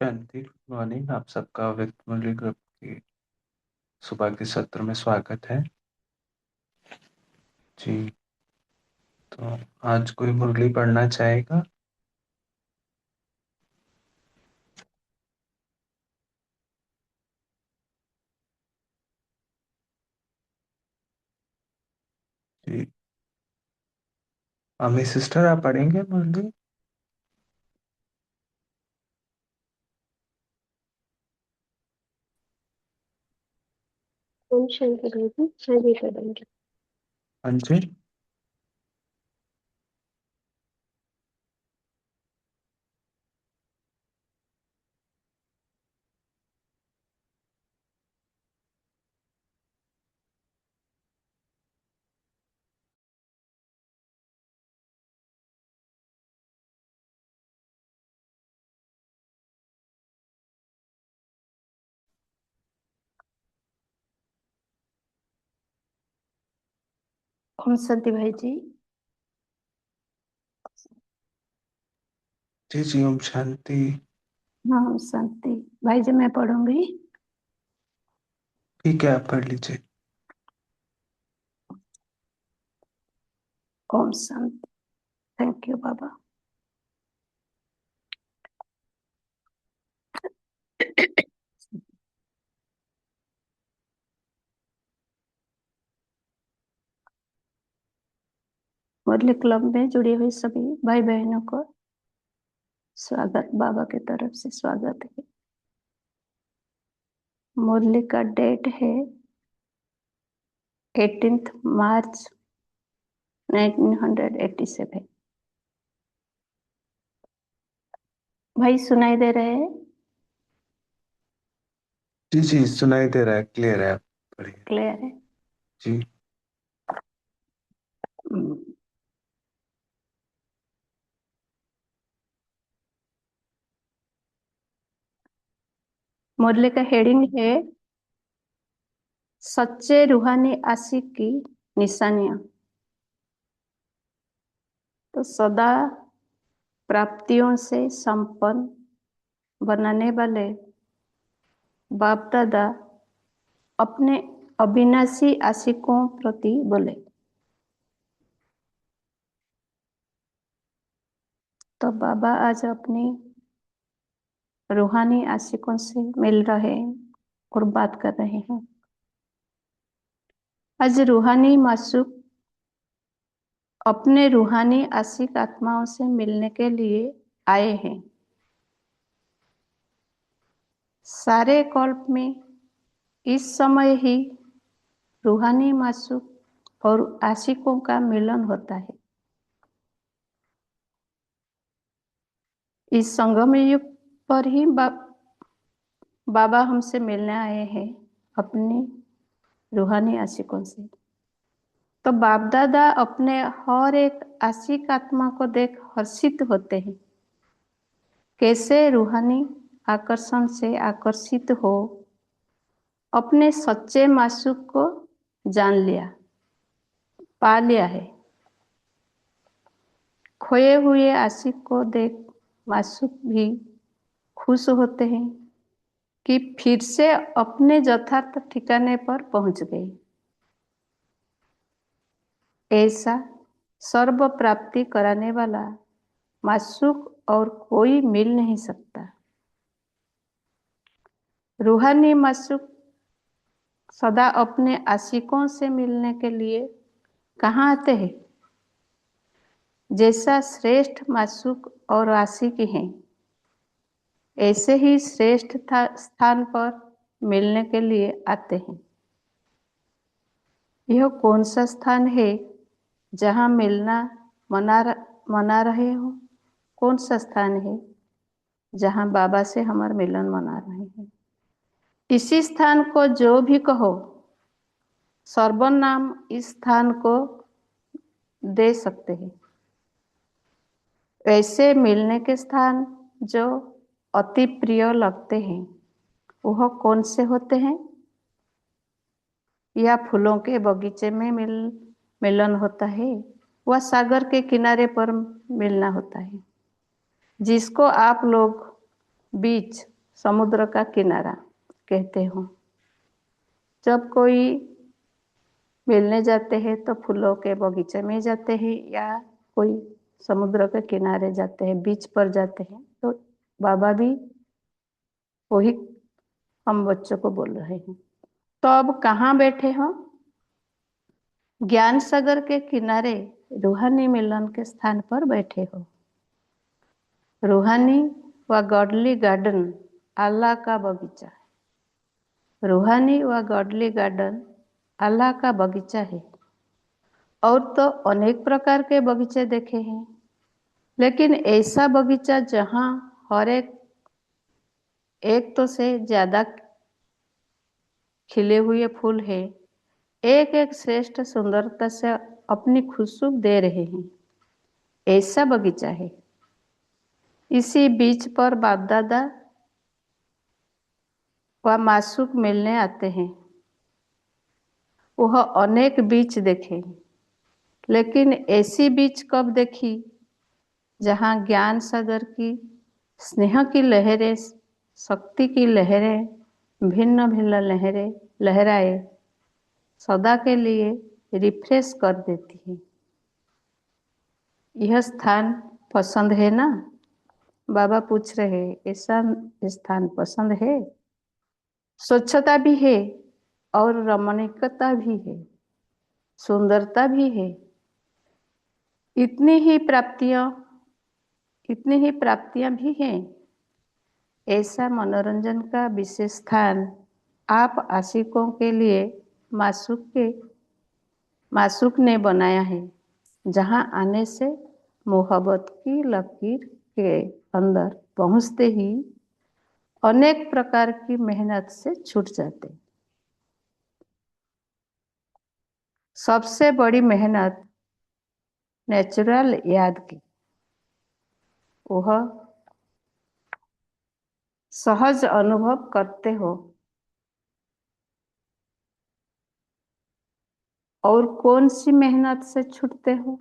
शांति, good morning. आप सबका व्यक्त मुरली ग्रुप की सुबह के सत्र में स्वागत है जी। तो आज कोई मुरली पढ़ना चाहेगा? जी, अमी सिस्टर, आप पढ़ेंगे मुरली? ओम शांति जी, मैं भी करूंगी। हाँ जी। ओम शांति भाई जी। जी जी, ओम शांति। हाँ, ओम शांति भाई जी, मैं पढ़ूंगी। ठीक है, आप पढ़ लीजिए। ओम शांति। थैंक यू बाबा। मुरली क्लब में जुड़ी हुई सभी भाई बहनों को स्वागत, बाबा की तरफ से स्वागत है। मुरली का डेट है 18 मार्च 1987। भाई सुनाई दे रहे हैं? जी जी, सुनाई दे रहा है, क्लियर है। आप पढ़िए क्लियर है? जी। हम्म। मुरली का हेडिंग है सच्चे रूहानी आशिक की निशानियां। तो सदा प्राप्तियों से संपन्न बनाने वाले बाप दादा अपने अविनाशी आशिकों प्रति बोले। तो बाबा आज अपनी रूहानी आशिकों से मिल रहे हैं और बात कर रहे हैं। आज रूहानी मासूक अपने रूहानी आशिक आत्माओं से मिलने के लिए आए हैं। सारे कल्प में इस समय ही रूहानी मासूक और आशिकों का मिलन होता है। इस संगम युग पर ही बाबा हमसे मिलने आए हैं अपनी रूहानी आशिकों से। तो बाप दादा अपने हर एक आशिक आत्मा को देख हर्षित होते हैं। कैसे रूहानी आकर्षण से आकर्षित हो अपने सच्चे मासूक को जान लिया, पा लिया है। खोए हुए आशिक को देख मासूक भी खुश होते हैं कि फिर से अपने यथार्थ ठिकाने पर पहुंच गए। ऐसा सर्व प्राप्ति कराने वाला मासूक और कोई मिल नहीं सकता। रूहानी मासूक सदा अपने आशिकों से मिलने के लिए कहाँ आते हैं? जैसा श्रेष्ठ मासूक और आशिक हैं, ऐसे ही श्रेष्ठ स्थान पर मिलने के लिए आते हैं। यह कौन सा स्थान है जहाँ मिलना मना रहे हो? कौन सा स्थान है जहाँ बाबा से हमारा मिलन मना रहे हैं? इसी स्थान को जो भी कहो, सर्वनाम इस स्थान को दे सकते हैं। ऐसे मिलने के स्थान जो अति प्रिय लगते हैं, वह कौन से होते हैं? या फूलों के बगीचे में मिलन होता है, वह सागर के किनारे पर मिलना होता है, जिसको आप लोग बीच समुद्र का किनारा कहते हो। जब कोई मिलने जाते हैं तो फूलों के बगीचे में जाते हैं या कोई समुद्र के किनारे जाते हैं, बीच पर जाते हैं। तो बाबा भी वही हम बच्चों को बोल रहे हैं। तो अब कहाँ बैठे हो? ज्ञान सागर के किनारे रूहानी मिलन के स्थान पर बैठे हो। रूहानी व गॉडली गार्डन अल्लाह का बगीचा है। रूहानी व गॉडली गार्डन अल्लाह का बगीचा है। और तो अनेक प्रकार के बगीचे देखे हैं, लेकिन ऐसा बगीचा जहाँ हर एक तो से ज्यादा खिले हुए फूल है, एक एक श्रेष्ठ सुंदरता से अपनी खुशबू दे रहे हैं, ऐसा बगीचा है। इसी बीच पर बाप दादा व मासूक मिलने आते हैं। वह अनेक बीच देखे, लेकिन ऐसी बीच कब देखी जहाँ ज्ञान सागर की स्नेह की लहरें, शक्ति की लहरें, भिन्न भिन्न लहरें लहराए सदा के लिए रिफ्रेश कर देती है। यह स्थान पसंद है ना? बाबा पूछ रहे, ऐसा स्थान पसंद है? स्वच्छता भी है और रमणीकता भी है, सुंदरता भी है। इतनी ही प्राप्तियां भी हैं। ऐसा मनोरंजन का विशेष स्थान आप आशिकों के लिए मासूक ने बनाया है, जहां आने से मोहब्बत की लकीर के अंदर पहुंचते ही अनेक प्रकार की मेहनत से छूट जाते। सबसे बड़ी मेहनत नेचुरल याद की, वह सहज अनुभव करते हो। और कौन सी मेहनत से छूटते हो?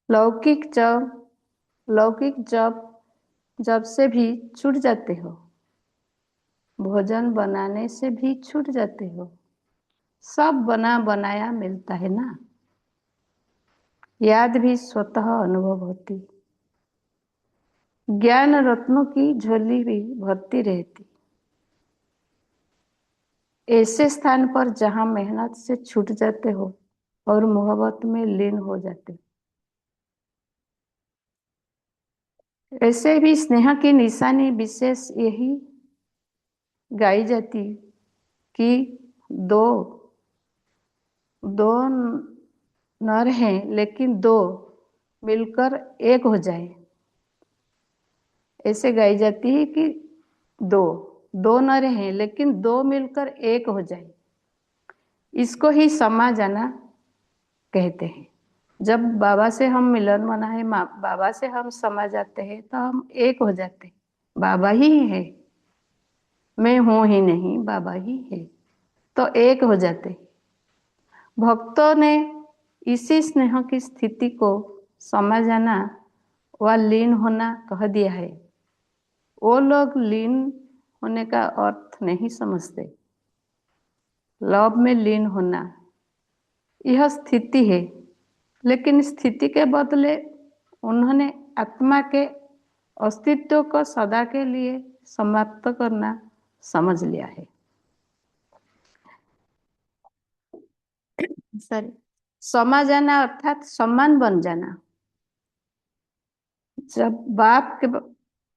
लौकिक जब जब से भी छूट जाते हो, भोजन बनाने से भी छूट जाते हो, सब बना बनाया मिलता है ना। याद भी स्वतः अनुभव होती, ज्ञान रत्नों की झोली भी भरती रहती। ऐसे स्थान पर जहां मेहनत से छूट जाते हो और मोहब्बत में लीन हो जाते हो। ऐसे भी स्नेह की निशानी विशेष यही गाई जाती कि दो दो नर हैं लेकिन दो मिलकर एक हो जाए। ऐसे गाई जाती है कि दो दो नर हैं लेकिन दो मिलकर एक हो जाए। इसको ही समा जाना कहते हैं। जब बाबा से हम मिलन मनाए, बाबा से हम समा जाते हैं तो हम एक हो जाते हैं। बाबा ही है, मैं हूं ही नहीं, बाबा ही है, तो एक हो जाते हैं। भक्तों ने इसी स्नेह की स्थिति को समा जाना व लीन होना कह दिया है। वो लोग लीन होने का अर्थ नहीं समझते। लव में लीन होना यह स्थिति है, लेकिन स्थिति के बदले उन्होंने आत्मा के अस्तित्व को सदा के लिए समाप्त करना समझ लिया है। सॉरी, समा जाना अर्थात समान बन जाना। जब बाप के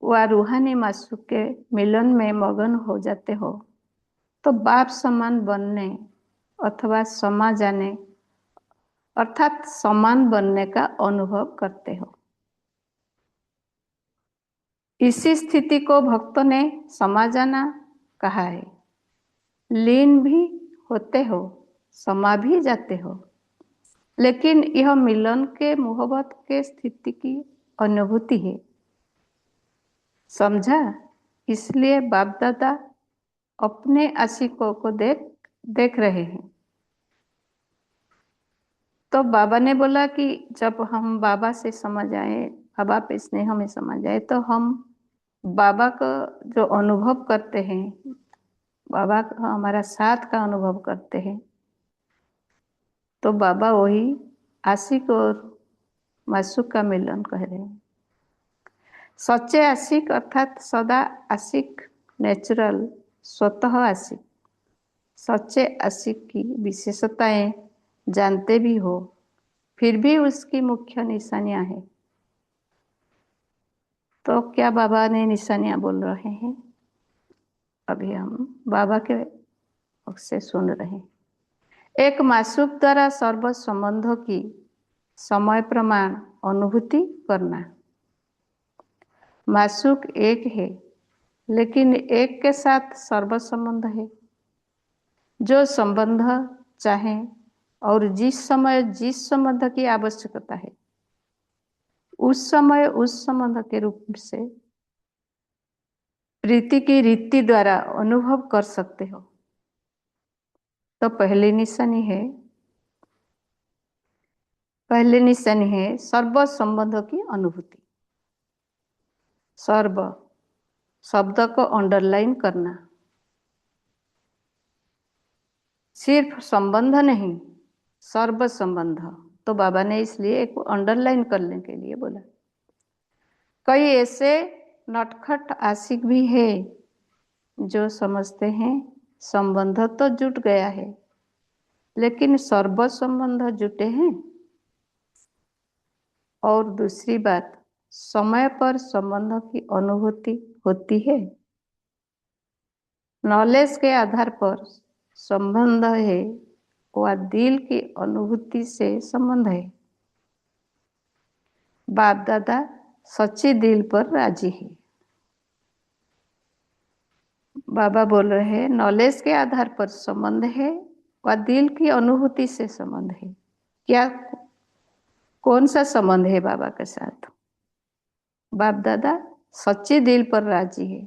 व रूहानी मासूक के मिलन में मगन हो जाते हो तो बाप समान बनने अथवा समा जाने अर्थात समान बनने का अनुभव करते हो। इसी स्थिति को भक्तों ने समा जाना कहा है। लीन भी होते हो, समा भी जाते हो, लेकिन यह मिलन के मोहब्बत के स्थिति की अनुभूति है। समझा? इसलिए बाप दादा अपने आशिकों को देख देख रहे हैं। तो बाबा ने बोला कि जब हम बाबा से समझ आए, बाबा पे स्नेह में समझ आए, तो हम बाबा को जो अनुभव करते हैं, बाबा का हमारा साथ का अनुभव करते हैं, तो बाबा वही आशिक और मासूक का मिलन कह रहे हैं। सच्चे आशिक अर्थात सदा आशिक, नेचुरल, स्वतः आशिक। सच्चे आशिक की विशेषताएं जानते भी हो, फिर भी उसकी मुख्य निशानियां हैं। तो क्या बाबा ने निशानियां बोल रहे हैं? अभी हम बाबा के मुख से सुन रहे हैं। एक मासूक द्वारा सर्व संबंधों की समय प्रमाण अनुभूति करना। मासूक एक है, लेकिन एक के साथ सर्व संबंध है। जो संबंध चाहे और जिस समय जिस संबंध की आवश्यकता है, उस समय उस संबंध के रूप से प्रीति की रीति द्वारा अनुभव कर सकते हो। तो पहली निशानी है सर्व संबंधों की अनुभूति। सर्व शब्द को अंडरलाइन करना। सिर्फ संबंध नहीं, सर्व संबंध। तो बाबा ने इसलिए एक अंडरलाइन करने के लिए बोला। कई ऐसे नटखट आशिक भी है जो समझते हैं संबंध तो जुट गया है, लेकिन सर्व संबंध जुटे हैं। और दूसरी बात, समय पर संबंध की अनुभूति होती है। नॉलेज के आधार पर संबंध है वह दिल की अनुभूति से संबंध है। बाप दादा सच्चे दिल पर राजी है। बाबा बोल रहे हैं नॉलेज के आधार पर संबंध है वह दिल की अनुभूति से संबंध है। क्या कौन सा संबंध है बाबा के साथ? बाप दादा सच्चे दिल पर राजी है,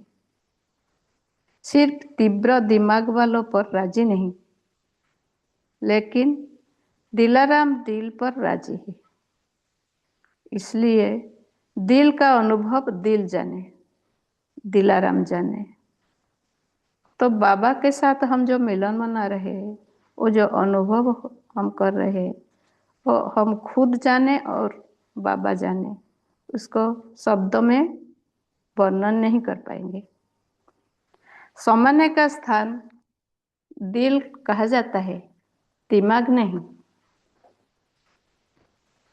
सिर्फ तीव्र दिमाग वालों पर राजी नहीं, लेकिन दिलाराम दिल पर राजी है। इसलिए दिल का अनुभव दिल जाने। दिलाराम जाने। तो बाबा के साथ हम जो मिलन मना रहे हैं, वो जो अनुभव हम कर रहे हैं, वो हम खुद जाने और बाबा जाने, उसको शब्दों में वर्णन नहीं कर पाएंगे। समझने का स्थान दिल कहा जाता है, दिमाग नहीं।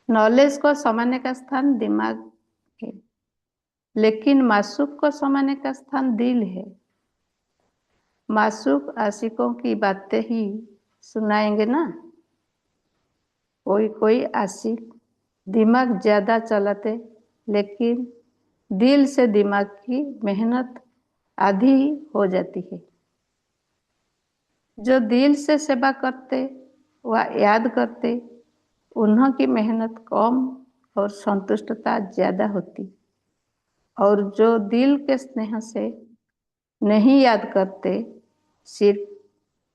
नॉलेज को समझने का स्थान दिमाग है, लेकिन मासूक को समझने का स्थान दिल है। मासूक आशिकों की बातें ही सुनाएंगे ना। कोई कोई आशिक दिमाग ज्यादा चलाते, लेकिन दिल से दिमाग की मेहनत आधी ही हो जाती है। जो दिल से सेवा करते व याद करते, उन्हों की मेहनत कम और संतुष्टता ज्यादा होती। और जो दिल के स्नेह से नहीं याद करते, सिर्फ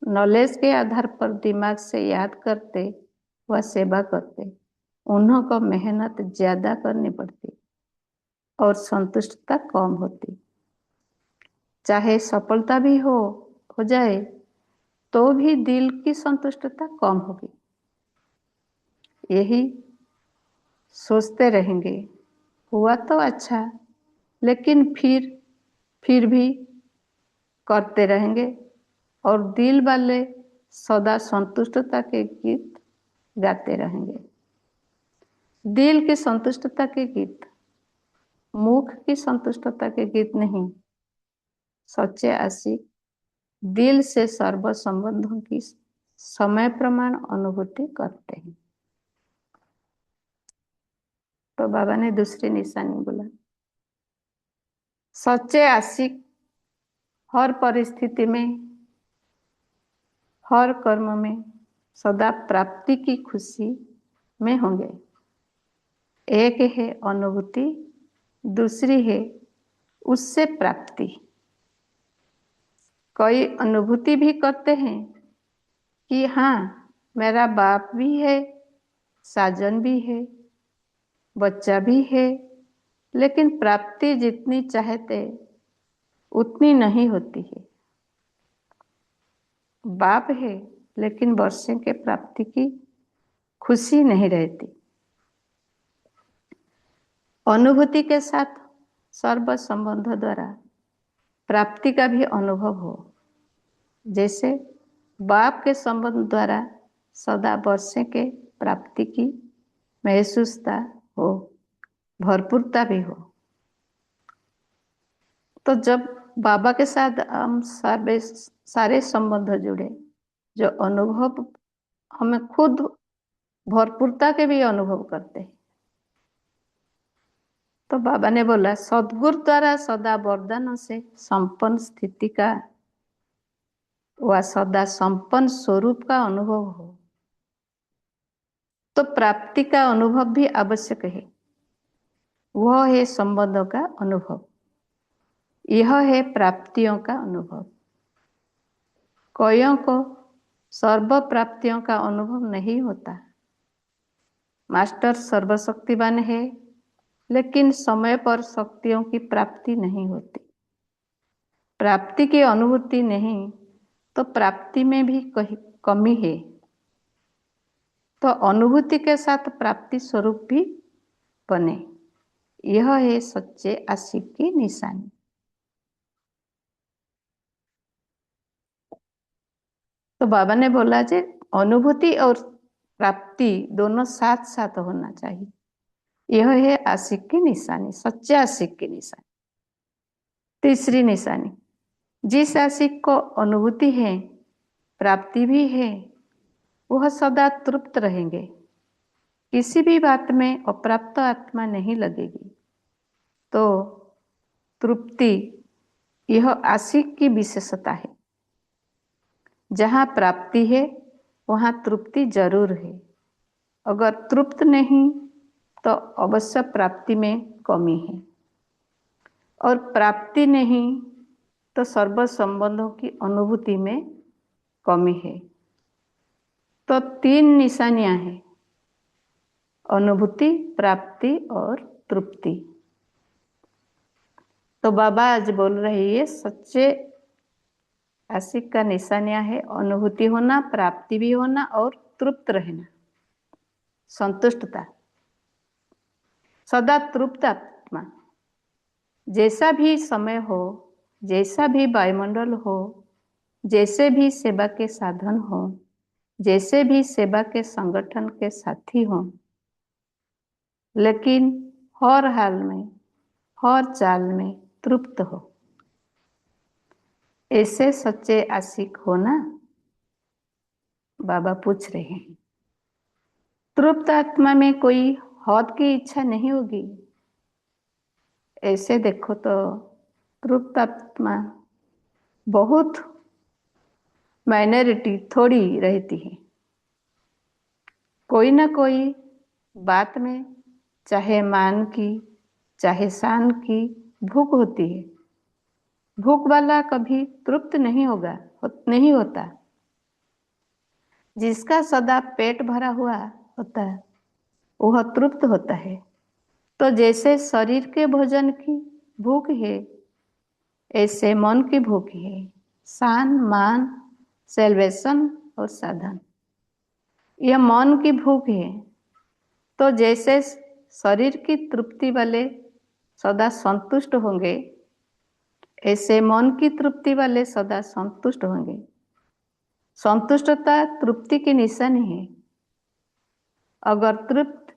नॉलेज के आधार पर दिमाग से याद करते व सेवा करते, उन्हों को मेहनत ज्यादा करनी पड़ती और संतुष्टता कम होती। चाहे सफलता भी हो जाए, तो भी दिल की संतुष्टता कम होगी। यही सोचते रहेंगे, हुआ तो अच्छा, लेकिन फिर भी करते रहेंगे। और दिल वाले सदा संतुष्टता के गीत गाते रहेंगे। दिल की संतुष्टता के गीत, मुख की संतुष्टता के गीत नहीं। सच्चे आशिक दिल से सर्व संबंधों की समय प्रमाण अनुभूति करते हैं। तो बाबा ने दूसरी निशानी बोला, सच्चे आशिक हर परिस्थिति में, हर कर्म में सदा प्राप्ति की खुशी में होंगे। एक है अनुभूति, दूसरी है उससे प्राप्ति। कई अनुभूति भी करते हैं कि हाँ, मेरा बाप भी है, साजन भी है, बच्चा भी है, लेकिन प्राप्ति जितनी चाहते उतनी नहीं होती है। बाप है, लेकिन वर्षों के प्राप्ति की खुशी नहीं रहती। अनुभूति के साथ सर्व संबंधों द्वारा प्राप्ति का भी अनुभव हो। जैसे बाप के संबंध द्वारा सदा वर्षों के प्राप्ति की महसूसता हो, भरपूरता भी हो। तो जब बाबा के साथ हम सारे संबंध जुड़े, जो अनुभव हमें खुद भरपूरता के भी अनुभव करते हैं। तो बाबा ने बोला, सद्गुरु द्वारा सदा वरदानों से संपन्न स्थिति का व सदा संपन्न स्वरूप का अनुभव हो, तो प्राप्ति का अनुभव भी आवश्यक है। वह है संबंधों का अनुभव, यह है प्राप्तियों का अनुभव। कईयों को सर्व प्राप्तियों का अनुभव नहीं होता। मास्टर सर्वशक्तिवान है, लेकिन समय पर शक्तियों की प्राप्ति नहीं होती। प्राप्ति की अनुभूति नहीं, तो प्राप्ति में भी कहीं कमी है। तो अनुभूति के साथ प्राप्ति स्वरूप भी बने, यह है सच्चे आशिक की निशानी। तो बाबा ने बोला जे अनुभूति और प्राप्ति दोनों साथ साथ होना चाहिए। यह है आशिक की निशानी, सच्चे आशिक की निशानी। तीसरी निशानी, जिस आशिक को अनुभूति है, प्राप्ति भी है, वह सदा तृप्त रहेंगे। किसी भी बात में अप्राप्त आत्मा नहीं लगेगी। तो तृप्ति यह आशिक की विशेषता है। जहाँ प्राप्ति है, वहाँ तृप्ति जरूर है। अगर तृप्त नहीं, तो अवश्य प्राप्ति में कमी है। और प्राप्ति नहीं, तो सर्व संबंधों की अनुभूति में कमी है। तो तीन निशानियां हैं, अनुभूति, प्राप्ति और तृप्ति। तो तो बाबा आज बोल रही है सच्चे आशिक का निशानियां है अनुभूति होना, प्राप्ति भी होना और तृप्त रहना, संतुष्टता, सदा तृप्त आत्मा। जैसा भी समय हो, जैसा भी वायुमंडल हो, जैसे भी सेवा के साधन हो, जैसे भी सेवा के संगठन के साथी हो, लेकिन हर हाल में, हर चाल में तृप्त हो। ऐसे सच्चे आशिक हो ना? बाबा पूछ रहे हैं। तृप्त आत्मा में कोई हौद की इच्छा नहीं होगी। ऐसे देखो तो तृप्त आत्मा बहुत माइनॉरिटी थोड़ी रहती है। कोई ना कोई बात में, चाहे मान की चाहे शान की, भूख होती है। भूख वाला कभी तृप्त नहीं होगा, नहीं होता। जिसका सदा पेट भरा हुआ होता है वह तृप्त होता है। तो जैसे शरीर के भोजन की भूख है, ऐसे मन की भूख है, शान मान, सेल्वेशन और साधन। यह मन की भूख है। तो जैसे शरीर की तृप्ति वाले सदा संतुष्ट होंगे, ऐसे मन की तृप्ति वाले सदा संतुष्ट होंगे। संतुष्टता तृप्ति की निशानी है। अगर तृप्त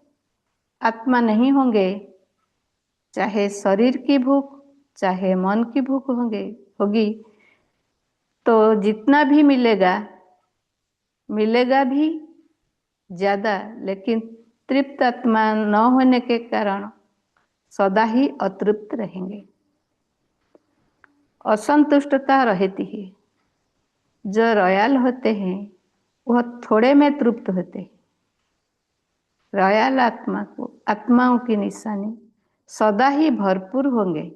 आत्मा नहीं होंगे, चाहे शरीर की भूख चाहे मन की भूख होगी, तो जितना भी मिलेगा मिलेगा भी ज्यादा, लेकिन तृप्त आत्मा न होने के कारण सदा ही अतृप्त रहेंगे। असंतुष्टता रहती है। जो रॉयल होते हैं वह थोड़े में तृप्त होते हैं। रॉयल आत्माओं की निशानी सदा ही भरपूर होंगे।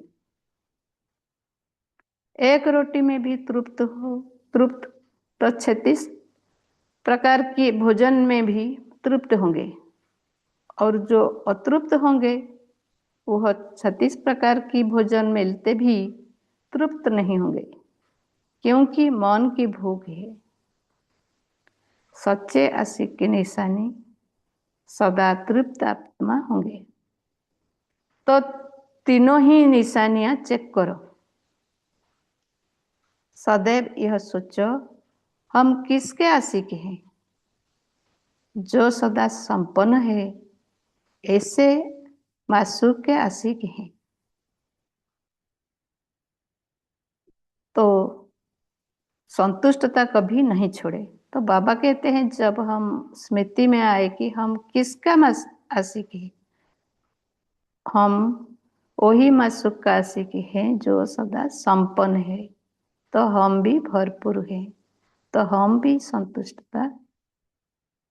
एक रोटी में भी तृप्त तो 36 प्रकार की भोजन में भी तृप्त होंगे, और जो अतृप्त होंगे वह 36 प्रकार की भोजन मिलते भी तृप्त नहीं होंगे, क्योंकि मन की भूख है। सच्चे आशिक की निशानी सदा तृप्त आत्मा होंगे। तो तीनों ही निशानियां चेक करो। सदैव यह सोचो हम किसके आशिक हैं। जो सदा संपन्न है ऐसे मासूक के आशिक हैं। तो संतुष्टता कभी नहीं छोड़े। तो बाबा कहते हैं जब हम स्मृति में आए कि हम किसका आशिक है, हम वही मासूक का आशिक हैं जो सदा संपन्न है। तो हम भी भरपूर हैं, तो हम भी संतुष्टता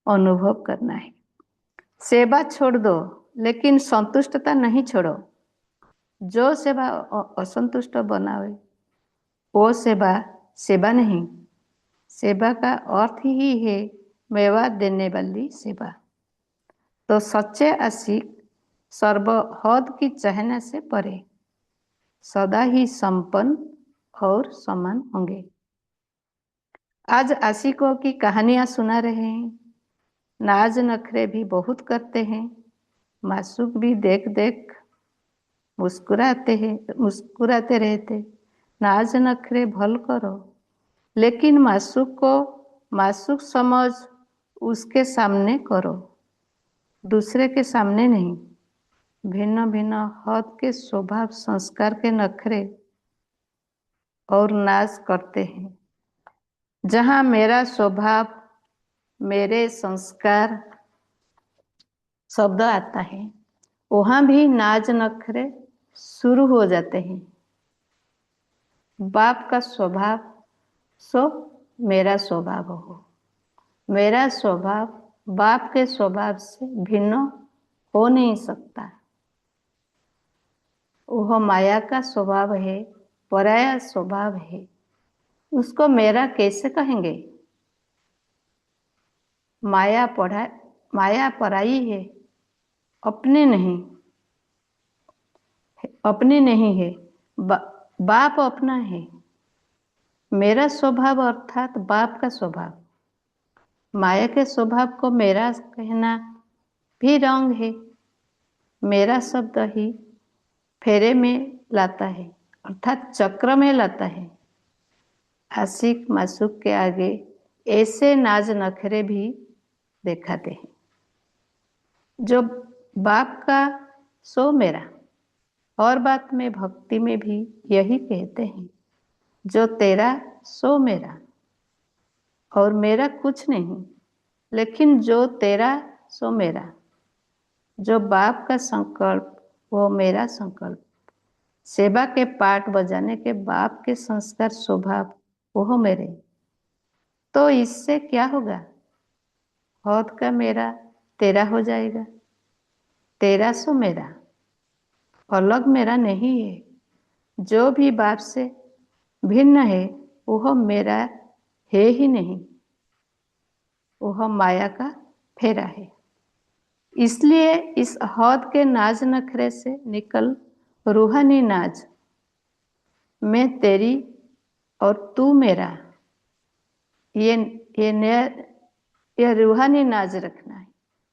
अनुभव करना है। सेवा छोड़ दो लेकिन संतुष्टता नहीं छोड़ो। जो सेवा असंतुष्ट बनावे वो सेवा सेवा नहीं। सेवा का अर्थ ही है मेवा देने वाली सेवा। तो सच्चे आशिक सर्व हद की चाहना से परे सदा ही संपन्न और समान होंगे। आज आशिकों की कहानियां सुना रहे हैं। नाज नखरे भी बहुत करते हैं। मासूक भी देख देख मुस्कुराते रहते। नाज नखरे भल करो, लेकिन मासूक को मासूक समझ उसके सामने करो, दूसरे के सामने नहीं। भिन्न भिन्न हद के स्वभाव संस्कार के नखरे और नाज करते हैं। जहाँ मेरा स्वभाव मेरे संस्कार शब्द आता है, वहाँ भी नाज नखरे शुरू हो जाते हैं। बाप का स्वभाव सो मेरा स्वभाव हो। मेरा स्वभाव बाप के स्वभाव से भिन्न हो नहीं सकता। वह माया का स्वभाव है, पराया स्वभाव है। उसको मेरा कैसे कहेंगे? माया पराई है, अपने नहीं है। बा, बाप अपना है। मेरा स्वभाव अर्थात बाप का स्वभाव। माया के स्वभाव को मेरा कहना भी रंग है। मेरा शब्द ही फेरे में लाता है, अर्थात चक्र में लाता है। आशिक मासूक के आगे ऐसे नाज नखरे भी दिखाते हैं। जो बाप का सो मेरा। और बात में भक्ति में भी यही कहते हैं, जो तेरा सो मेरा। और मेरा कुछ नहीं, लेकिन जो तेरा सो मेरा। जो बाप का संकल्प वो मेरा संकल्प। सेवा के पाठ बजाने के बाप के संस्कार स्वभाव वो मेरे। तो इससे क्या होगा? हौद का मेरा तेरा हो जाएगा। तेरा सो मेरा, अलग मेरा नहीं है। जो भी बाप से भिन्न है वह मेरा है ही नहीं, वह माया का फेरा है। इसलिए इस हौद के नाज नखरे से निकल रूहानी नाज, मैं तेरी और तू मेरा। ये ये यह रूहानी नाज रखना है।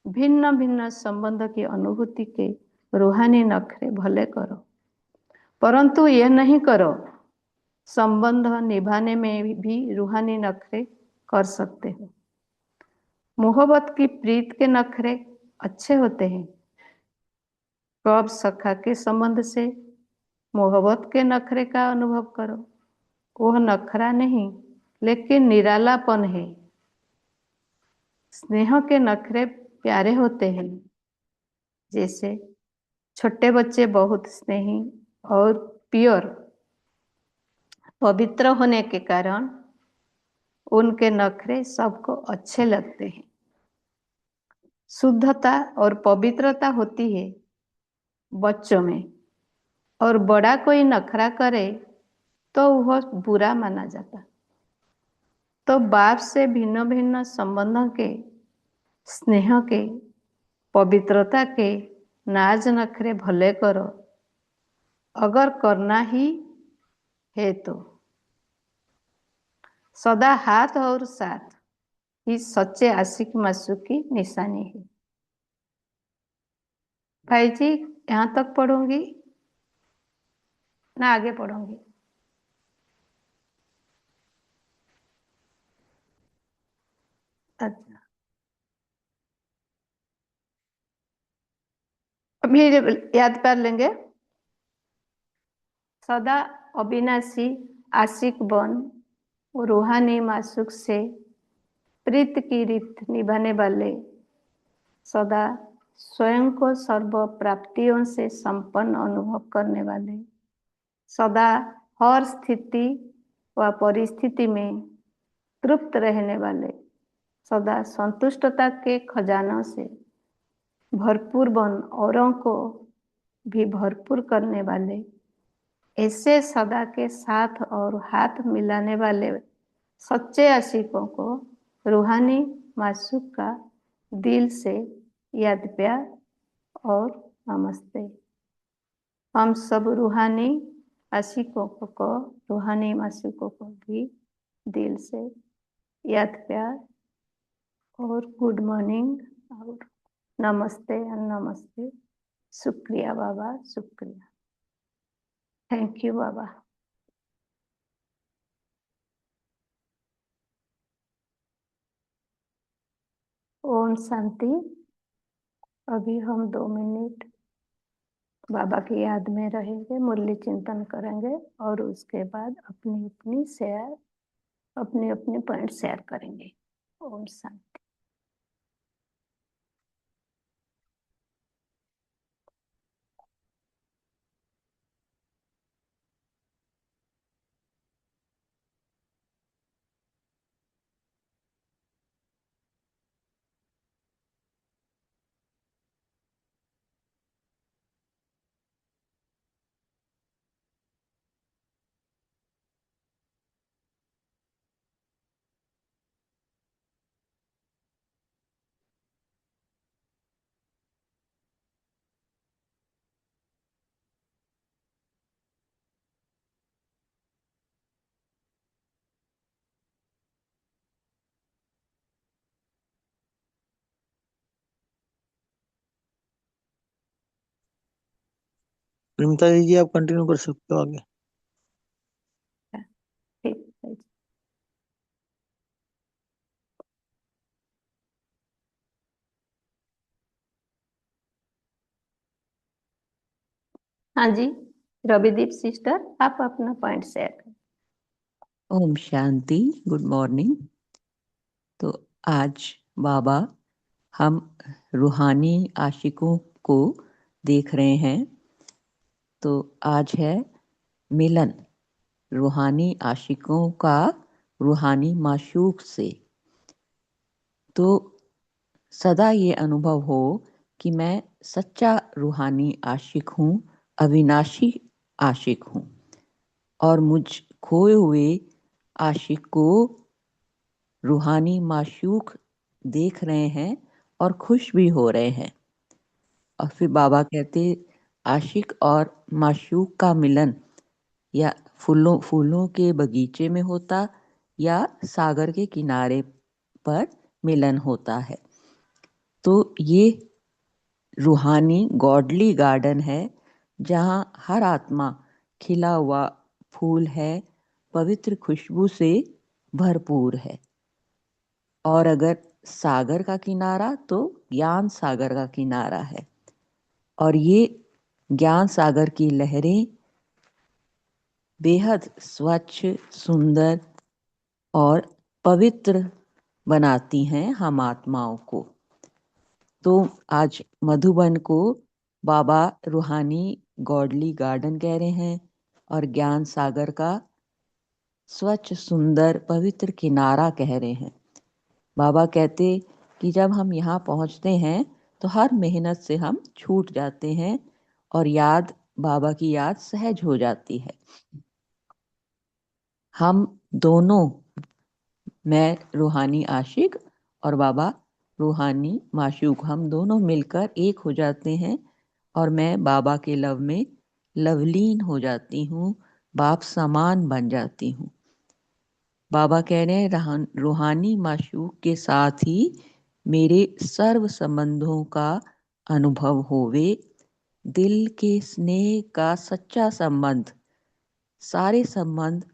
भिन्न भिन्न संबंध की अनुभूति के रूहानी नखरे भले करो, परंतु यह नहीं करो संबंध निभाने में भी रूहानी नखरे कर सकते हो। मोहब्बत की प्रीत के नखरे अच्छे होते हैं। कब सखा के संबंध से मोहब्बत के नखरे का अनुभव करो। वह नखरा नहीं, लेकिन निरालापन है। स्नेह के नखरे प्यारे होते हैं। जैसे छोटे बच्चे बहुत स्नेही और प्योर पवित्र होने के कारण उनके नखरे सबको अच्छे लगते हैं। शुद्धता और पवित्रता होती है बच्चों में, और बड़ा कोई नखरा करे तो वह बुरा माना जाता। तो बाप से भिन्न भिन्न संबंधों के, स्नेह के, पवित्रता के नाज नखरे भले करो, अगर करना ही है तो। सदा हाथ और साथ ही सच्चे आशिक मासूक की निशानी है। भाई जी, यहाँ तक पढ़ूंगी ना आगे पढ़ूंगी? अच्छा, अभी याद कर लेंगे। सदा अविनाशी आशिक बन रूहानी मासूक से प्रीत की रीत निभाने वाले, सदा स्वयं को सर्व प्राप्तियों से संपन्न अनुभव करने वाले, सदा हर स्थिति व परिस्थिति में तृप्त रहने वाले, सदा संतुष्टता के खजानों से भरपूर बन औरों को भी भरपूर करने वाले, ऐसे सदा के साथ और हाथ मिलाने वाले सच्चे आशिकों को रूहानी मासूक का दिल से याद प्यार और नमस्ते। हम सब रूहानी आशिकों को, रूहानी मासूकों को भी दिल से याद प्यार और गुड मॉर्निंग और नमस्ते और नमस्ते। शुक्रिया बाबा, शुक्रिया। थैंक यू बाबा। ओम शांति। अभी हम 2 मिनट बाबा की याद में रहेंगे, मुरली चिंतन करेंगे और उसके बाद अपनी अपनी शेयर, अपने अपने पॉइंट शेयर करेंगे। ओम शांति। निमिता जी आप कंटिन्यू कर सकते हो आगे। ठीक है। हाँ जी, रविदीप सिस्टर, आप अपना पॉइंट शेयर करें। ओम शांति। Good morning. तो आज बाबा हम रूहानी आशिकों को देख रहे हैं। तो आज है मिलन रूहानी आशिकों का रूहानी माशूक से। तो सदा ये अनुभव हो कि मैं सच्चा रूहानी आशिक हूँ, अविनाशी आशिक हूँ, और मुझ खोए हुए आशिक को रूहानी माशूक देख रहे हैं और खुश भी हो रहे हैं। और फिर बाबा कहते आशिक और माशूक का मिलन या फूलों फूलों के बगीचे में होता या सागर के किनारे पर मिलन होता है। तो ये रूहानी गॉडली गार्डन है जहाँ हर आत्मा खिला हुआ फूल है, पवित्र खुशबू से भरपूर है। और अगर सागर का किनारा तो ज्ञान सागर का किनारा है, और ये ज्ञान सागर की लहरें बेहद स्वच्छ, सुंदर और पवित्र बनाती हैं हम आत्माओं को। तो आज मधुबन को बाबा रूहानी गॉडली गार्डन कह रहे हैं और ज्ञान सागर का स्वच्छ, सुंदर, पवित्र किनारा कह रहे हैं। बाबा कहते कि जब हम यहाँ पहुँचते हैं तो हर मेहनत से हम छूट जाते हैं और बाबा की याद सहज हो जाती है। हम दोनों, मैं रूहानी आशिक और बाबा रूहानी माशूक, हम दोनों मिलकर एक हो जाते हैं और मैं बाबा के लव में लवलीन हो जाती हूँ, बाप समान बन जाती हूँ। बाबा कह रहे हैं रूहानी माशूक के साथ ही मेरे सर्व संबंधों का अनुभव होवे। दिल के स्नेह का सच्चा संबंध, सारे संबंध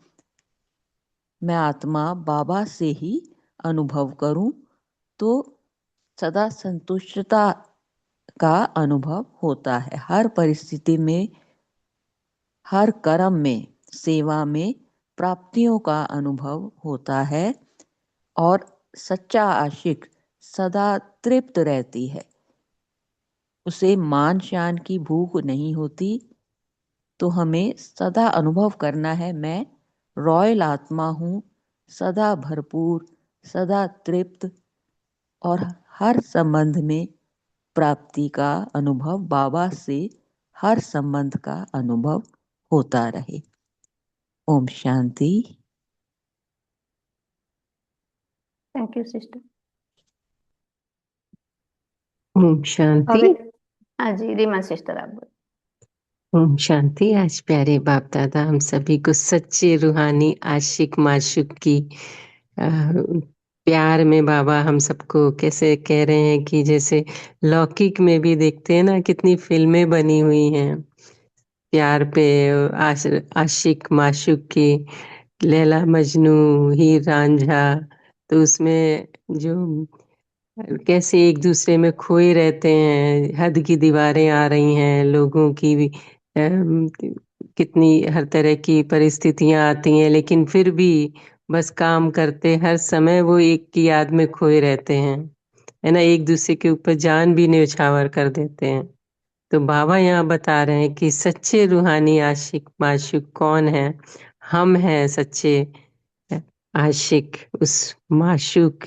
मैं आत्मा बाबा से ही अनुभव करूं तो सदा संतुष्टता का अनुभव होता है। हर परिस्थिति में, हर कर्म में, सेवा में प्राप्तियों का अनुभव होता है और सच्चा आशिक सदा तृप्त रहती है। उसे मान शान की भूख नहीं होती। तो हमें सदा अनुभव करना है, मैं रॉयल आत्मा हूँ, सदा भरपूर, सदा तृप्त, और हर संबंध में प्राप्ति का अनुभव, बाबा से हर संबंध का अनुभव होता रहे। ओम शांति। Thank you sister. ओम शांति। हाँ जी, रीमा सिस्टर आप बोलो। ओम शांति। आज प्यारे बाप दादा हम सभी को सच्चे रूहानी आशिक माशूक की प्यार में बाबा हम सबको कैसे कह रहे हैं कि जैसे लौकिक में भी देखते हैं ना, कितनी फिल्में बनी हुई हैं प्यार पे, आशिक माशूक की, लैला मजनू, हीर रांझा। तो उसमें जो कैसे एक दूसरे में खोए रहते हैं, हद की दीवारें आ रही हैं, लोगों की भी कितनी हर तरह की परिस्थितियां आती हैं, लेकिन फिर भी बस काम करते हर समय वो एक की याद में खोए रहते हैं, है ना, एक दूसरे के ऊपर जान भी न्यौछावर कर देते हैं। तो बाबा यहाँ बता रहे हैं कि सच्चे रूहानी आशिक माशूक कौन है? हम हैं सच्चे आशिक उस माशूक,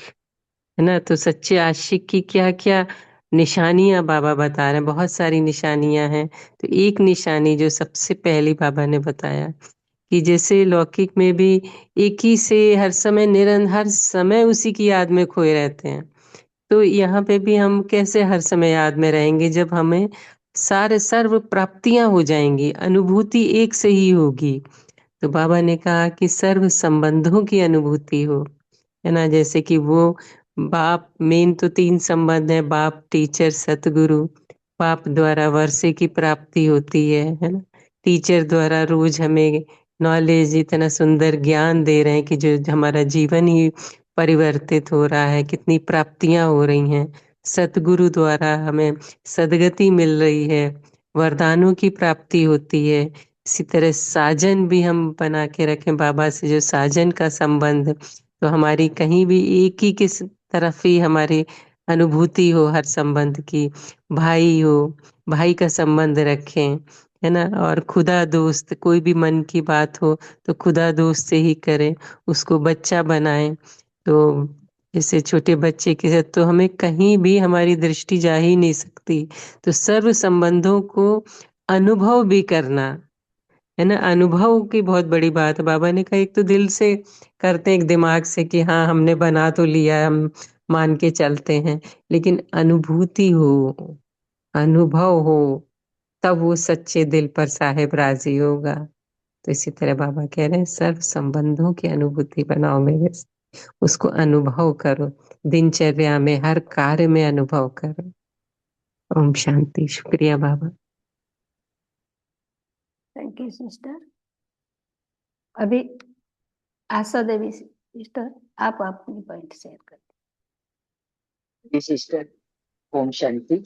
है ना। तो सच्चे आशिक की क्या क्या निशानियां बाबा बता रहे हैं, बहुत सारी निशानियां हैं। तो एक निशानी जो सबसे पहली बाबा ने बताया कि जैसे लौकिक में भी एक ही से हर समय हर समय उसी की याद में खोए रहते हैं, तो यहाँ पे भी हम कैसे हर समय याद में रहेंगे जब हमें सारे सर्व प्राप्तियां हो जाएंगी, अनुभूति एक से ही होगी। तो बाबा ने कहा कि सर्व संबंधों की अनुभूति हो, है ना। जैसे कि वो बाप, मेन तो तीन संबंध है, बाप, टीचर, सतगुरु। बाप द्वारा वर्षे की प्राप्ति होती है ना। टीचर द्वारा रोज हमें नॉलेज, इतना सुंदर ज्ञान दे रहे हैं कि जो हमारा जीवन ही परिवर्तित हो रहा है, कितनी प्राप्तियां हो रही हैं। सतगुरु द्वारा हमें सदगति मिल रही है, वरदानों की प्राप्ति होती है। इसी तरह साजन भी हम बना के रखें बाबा से, जो साजन का संबंध, तो हमारी कहीं भी एक ही किस तरफ ही हमारी अनुभूति हो हर संबंध की। भाई हो, भाई का संबंध रखें, है ना। और खुदा दोस्त, कोई भी मन की बात हो तो खुदा दोस्त से ही करें, उसको बच्चा बनाएं। तो जैसे छोटे बच्चे के साथ तो हमें कहीं भी हमारी दृष्टि जा ही नहीं सकती। तो सर्व संबंधों को अनुभव भी करना, है ना। अनुभव की बहुत बड़ी बात है। बाबा ने कहा एक तो दिल से करते हैं, एक दिमाग से कि हाँ हमने बना तो लिया है, हम मान के चलते हैं, लेकिन अनुभूति हो, अनुभव हो, तब वो सच्चे दिल पर साहेब राजी होगा। तो इसी तरह बाबा कह रहे हैं सर्व संबंधों की अनुभूति बनाओ मेरे से, उसको अनुभव करो, दिनचर्या में हर कार्य में अनुभव करो। ओम शांति। शुक्रिया बाबा। Thank you sister. अभी आशा देवी सिस्टर, आप अपनी पॉइंट शेयर कर। जी सिस्टर, ओम शांति।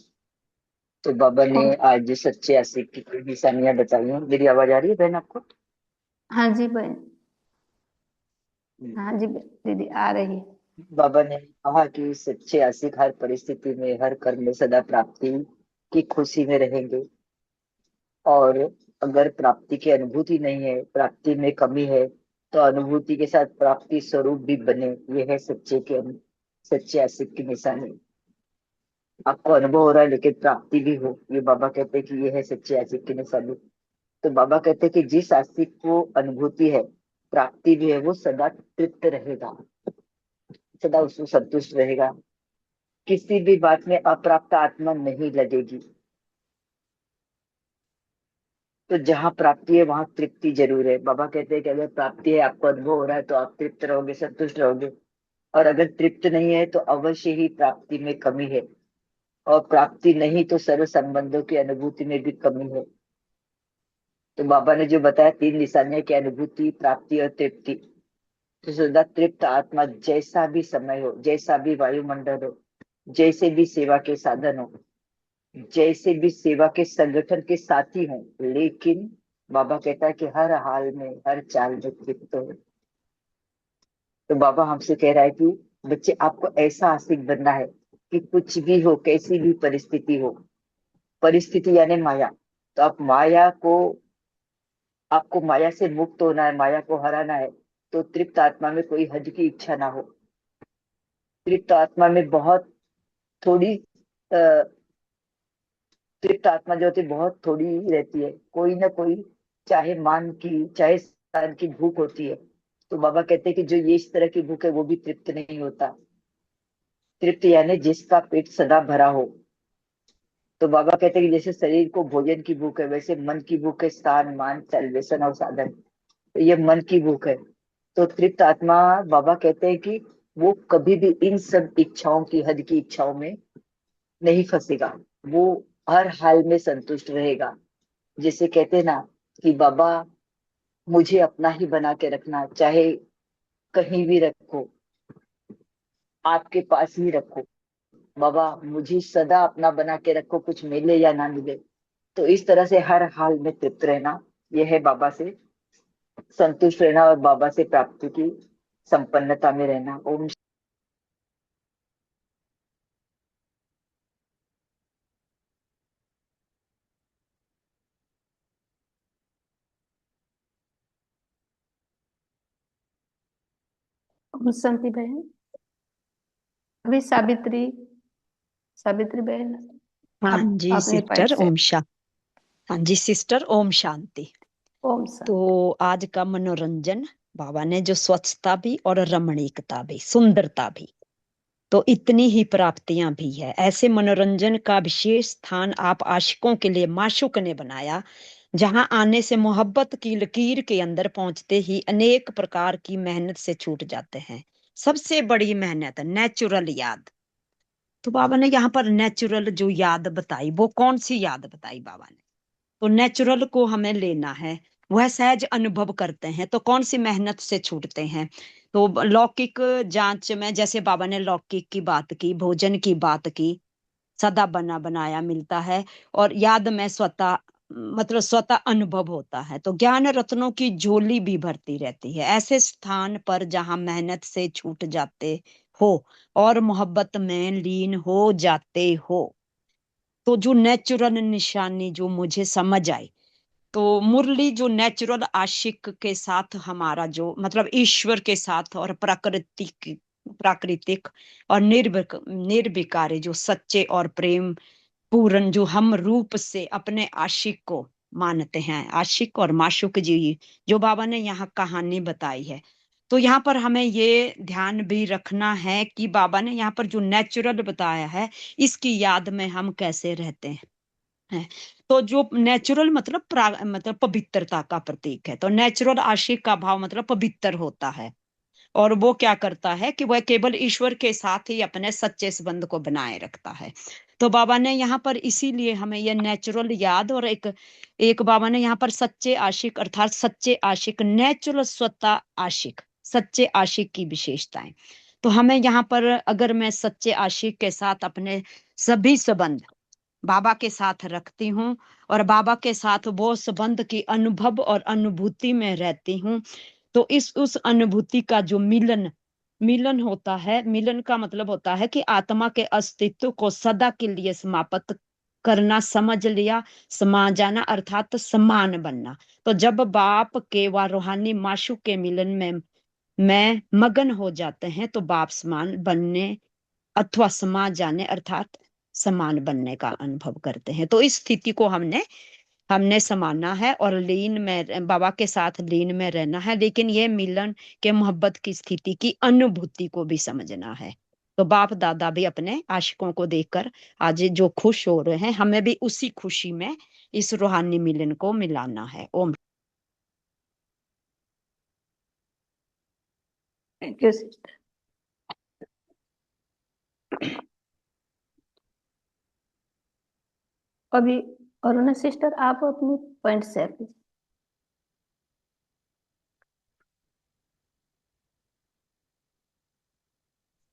तो बाबा ने आज सच्चे आशिक की कुछ निशानियां बताई हैं। मेरी आवाज आ रही है बहन आपको? हाँ जी बहन, हाँ जी दीदी आ रही है। बाबा ने कहा कि सच्चे आशिक हर परिस्थिति में, हर कर्म में सदा प्राप्ति की खुशी में रहेंगे। और अगर प्राप्ति की अनुभूति नहीं है, प्राप्ति में कमी है, तो अनुभूति के साथ प्राप्ति स्वरूप भी बने। ये है सच्चे आशिक की निशानी। आपको अनुभव हो रहा है लेकिन प्राप्ति भी हो, ये बाबा कहते हैं कि ये है सच्चे आशिक की निशानी। तो बाबा कहते हैं कि जिस आस्तिक को अनुभूति है, प्राप्ति भी है, वो सदा तृप्त रहेगा, सदा उसको संतुष्ट रहेगा। किसी भी बात में अप्राप्त आत्मा नहीं लगेगी। तो जहां प्राप्ति है वहां तृप्ति जरूर है। बाबा कहते हैं कि अगर प्राप्ति है, आपको अनुभव हो रहा है, तो आप तृप्त रहोगे, संतुष्ट रहोगे। और अगर तृप्त नहीं है तो अवश्य ही प्राप्ति में कमी है। और प्राप्ति नहीं तो सर्व संबंधों की अनुभूति में भी कमी है। तो बाबा ने जो बताया 3 निशानियां की, अनुभूति, प्राप्ति और तृप्ति। तो सदा तृप्त आत्मा जैसा भी समय हो, जैसा भी वायुमंडल हो, जैसे भी सेवा के साधन हो, जैसे भी सेवा के संगठन के साथी हो, लेकिन बाबा कहता है कि हर हाल में, हर चाल में तृप्त हो। तो बाबा हमसे कह रहा है कि बच्चे, आपको ऐसा आशिक बनना है कि कुछ भी हो, कैसी भी परिस्थिति हो, परिस्थिति यानी माया, तो आपको माया से मुक्त होना है, माया को हराना है। तो तृप्त आत्मा में कोई हद की इच्छा ना हो। तृप्त आत्मा में बहुत थोड़ी तृप्त आत्मा जो होती है बहुत थोड़ी ही रहती है। कोई ना कोई, चाहे मान की चाहे स्थान की भूख होती है। तो बाबा कहते हैं कि जो ये इस तरह की भूख है वो भी तृप्त नहीं होता। तृप्त यानी जिसका पेट सदा भरा हो। तो बाबा कहते हैं कि जैसे शरीर को भोजन की भूख है, वैसे मन की भूख है स्थान, मान, सेलिब्रेशन और साधन। तो ये मन की भूख है। तो तृप्त आत्मा, बाबा कहते हैं कि वो कभी भी इन सब इच्छाओं की, हद की इच्छाओं में नहीं फंसेगा। वो हर हाल में संतुष्ट रहेगा। जैसे कहते हैं ना कि बाबा मुझे अपना ही बना के रखना, चाहे कहीं भी रखो, आपके पास ही रखो। बाबा मुझे सदा अपना बना के रखो, कुछ मिले या ना मिले। तो इस तरह से हर हाल में तृप्त रहना, यह है बाबा से संतुष्ट रहना और बाबा से प्राप्ति की संपन्नता में रहना। ओम शांति बहन। अभी सावित्री बहन, हाँ जी अपनी सिस्टर, पॉइंट से। हाँ जी सिस्टर, ओम शांति। ओम शांति। तो आज का मनोरंजन, बाबा ने जो स्वच्छता भी और रमणीकता भी, सुंदरता भी, तो इतनी ही प्राप्तियां भी है। ऐसे मनोरंजन का विशेष स्थान आप आशिकों के लिए माशूक ने बनाया, जहां आने से मोहब्बत की लकीर के अंदर पहुंचते ही अनेक प्रकार की मेहनत से छूट जाते हैं। सबसे बड़ी मेहनत नेचुरल याद। तो बाबा ने यहाँ पर नेचुरल जो याद बताई, वो कौन सी याद बताई बाबा ने? तो नेचुरल को हमें लेना है, वह सहज अनुभव करते हैं, तो कौन सी मेहनत से छूटते हैं? तो लौकिक जांच में जैसे बाबा ने लौकिक की बात की, भोजन की बात की, सदा बना बनाया मिलता है, और याद में स्वतः मतलब स्वतः अनुभव होता है। तो ज्ञान रत्नों की झोली भी भरती रहती है ऐसे स्थान पर जहां मेहनत से छूट जाते हो और मोहब्बत में लीन हो जाते हो। तो जो नेचुरल निशानी जो मुझे समझ आई, तो मुरली जो नेचुरल आशिक के साथ हमारा जो मतलब ईश्वर के साथ और प्राकृतिक और निर्विकारी जो सच्चे और प्रेम पूर्ण जो हम रूप से अपने आशिक को मानते हैं, आशिक और माशूक जी, जो बाबा ने यहाँ कहानी बताई है। तो यहाँ पर हमें ये ध्यान भी रखना है कि बाबा ने यहाँ पर जो नेचुरल बताया है, इसकी याद में हम कैसे रहते हैं। तो जो नेचुरल मतलब मतलब पवित्रता का प्रतीक है, तो नेचुरल आशिक का भाव मतलब पवित्र होता है, और वो क्या करता है कि वह केवल ईश्वर के साथ ही अपने सच्चे संबंध को बनाए रखता है। तो बाबा ने यहाँ पर इसीलिए हमें यह नेचुरल याद, और एक एक बाबा ने यहाँ पर सच्चे आशिक अर्थात सच्चे आशिक, नेचुरल स्वतः आशिक, सच्चे आशिक की विशेषताएं। तो हमें यहाँ पर अगर मैं सच्चे आशिक के साथ अपने सभी संबंध बाबा के साथ रखती हूँ, और बाबा के साथ वो संबंध की अनुभव और अनुभूति में रहती हूँ, तो इस उस अनुभूति का जो मिलन मिलन होता है, मिलन का मतलब होता है कि आत्मा के अस्तित्व को सदा के लिए समाप्त करना, समझ लिया, समा जाना अर्थात समान बनना। तो जब बाप के व रूहानी माशूक के मिलन में मगन हो जाते हैं, तो बाप समान बनने अथवा समा जाने अर्थात समान बनने का अनुभव करते हैं। तो इस स्थिति को हमने हमने समाना है और लीन में बाबा के साथ लीन में रहना है, लेकिन ये मिलन के मोहब्बत की स्थिति की अनुभूति को भी समझना है। तो बाप दादा भी अपने आशिकों को देखकर आज जो खुश हो रहे हैं, हमें भी उसी खुशी में इस रूहानी मिलन को मिलाना है। ओम। Thank you sister. अभी अरुणा सिस्टर आप अपने पॉइंट शेयर कीजिए।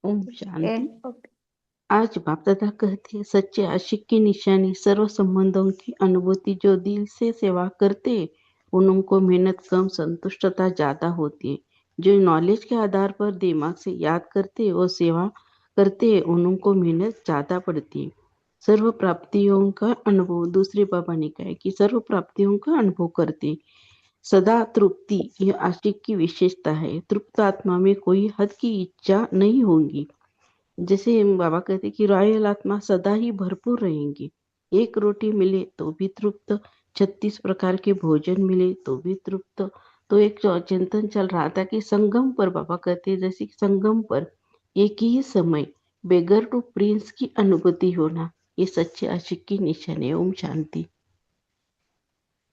ओम शांति। ओके। आज बाप दादा कहते हैं सच्चे आशिक की निशानी सर्व संबंधों की अनुभूति। जो दिल से सेवा करते उनको मेहनत कम, संतुष्टता ज्यादा होती है। जो नॉलेज के आधार पर दिमाग से याद करते और सेवा करते उनको मेहनत ज्यादा पड़ती है। सर्व प्राप्तियों का अनुभव, दूसरे बाबा ने कहा कि सर्व प्राप्तियों का अनुभव करते सदा तृप्ति, यह आशिक की विशेषता है। तृप्त आत्मा में कोई हद की इच्छा नहीं होगी। जैसे बाबा कहते कि रॉयल आत्मा सदा ही भरपूर रहेंगी। एक रोटी मिले तो भी तृप्त, 36 प्रकार के भोजन मिले तो भी तृप्त। तो एक चिंतन चल रहा था कि संगम पर बाबा कहते जैसे संगम पर एक ही समय बेगर टू प्रिंस की अनुभूति होना, ये सच्चे आशिक की निशानी है। ओम शांति।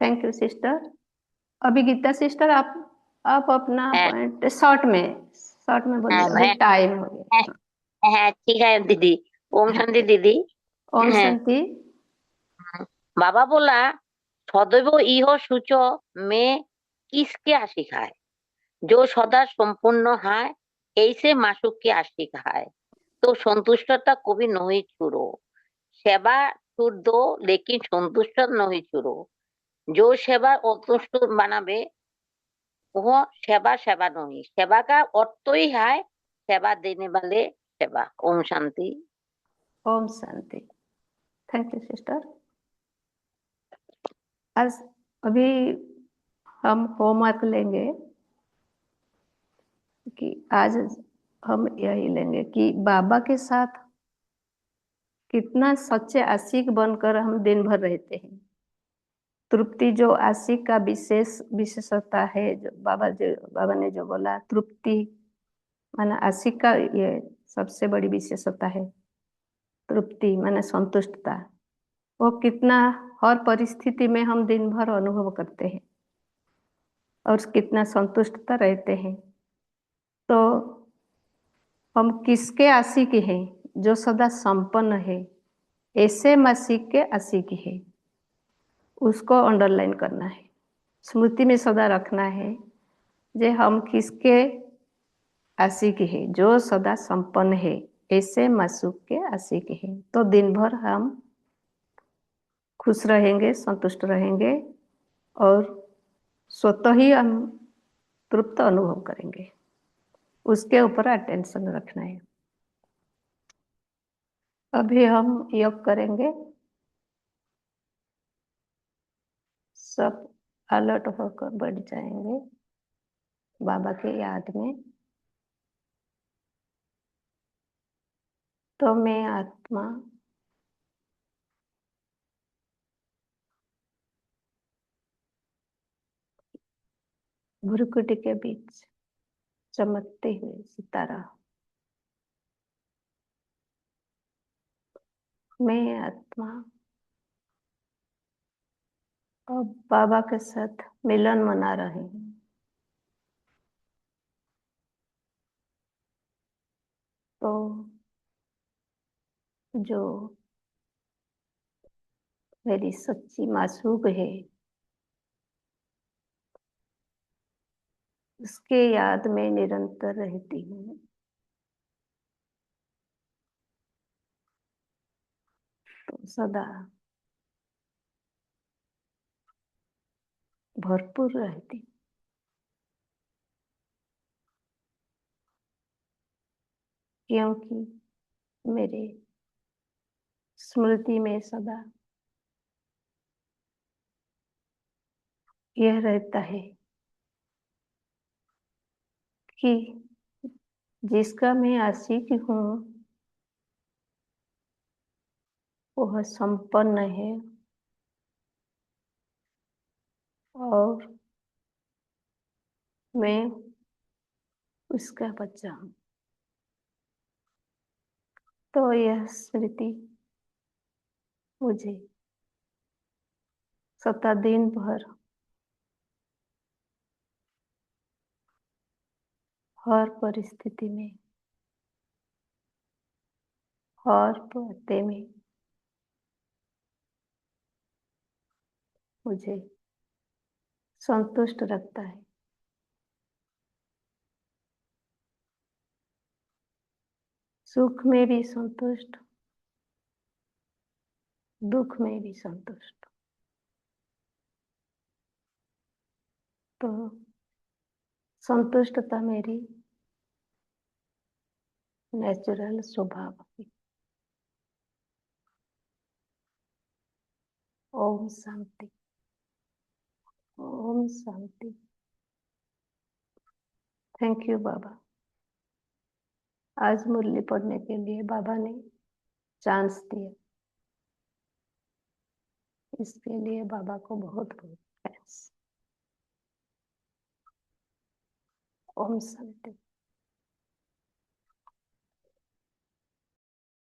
Thank you sister. अभी गीता सिस्टर आप अपना पॉइंट शॉर्ट में बोलिए, अभी टाइम हो गया। ठीक है दीदी। ओम शांति दीदी। ओम शांति। बाबा बोला सदैव इह सूच में किसके आशिक है, जो सदा संपूर्ण है ऐसे मासुक के आशिक है। तो संतुष्टता कभी नहीं छुड़ो, सेवा छूट दो लेकिन संतुष्ट नहीं छुड़ो। जो सेवा असंतुष्ट बनावे वह सेवा सेवा नहीं। सेवा का अर्थ ही है सेवा देने वाले सेवा। ओम शांति। ओम शांति। Thank you sister. आज अभी हम होमवर्क लेंगे कि आज हम यही लेंगे कि बाबा के साथ कितना सच्चे आशिक बनकर हम दिन भर रहते हैं। तृप्ति जो आशिक का विशेषता है, जो बाबा ने जो बोला, तृप्ति माना आशिक का ये सबसे बड़ी विशेषता है। तृप्ति माना संतुष्टता, वो कितना हर परिस्थिति में हम दिन भर अनुभव करते हैं और कितना संतुष्टता रहते हैं। तो हम किसके आशिक हैं जो सदा संपन्न है, ऐसे मसीह के आशिक है। उसको अंडरलाइन करना है, स्मृति में सदा रखना है जे हम किसके आशिक है, जो सदा संपन्न है, ऐसे मसीह के आशिक है। तो दिन भर हम खुश रहेंगे, संतुष्ट रहेंगे और स्वतः ही हम तृप्त अनुभव करेंगे। उसके ऊपर अटेंशन रखना है। अभी हम योग करेंगे, सब अलर्ट होकर बैठ जाएंगे बाबा के याद में। तो मैं आत्मा भ्रुकुटी के बीच चमकते हुए सितारा, मैं आत्मा अब बाबा के साथ मिलन मना रही हूँ। तो जो मेरी सच्ची मासूक है, उसके याद में निरंतर रहती हूँ। तो सदा भरपूर रहती, क्योंकि मेरे स्मृति में सदा यह रहता है कि जिसका मैं आशिक हूँ वह संपन्न है और मैं उसका बच्चा हूँ। तो यह स्मृति मुझे सदा दिन भर हर परिस्थिति में, हर बातें में मुझे संतुष्ट रखता है। सुख में भी संतुष्ट, दुख में भी संतुष्ट। तो संतुष्टता मेरी नेचुरल स्वभाव है। ओम शांति, ओम शांति। थैंक यू बाबा, आज मुरली पढ़ने के लिए बाबा ने चांस दिया, इसके लिए बाबा को बहुत बहुत थैंक्स। ओम शांति।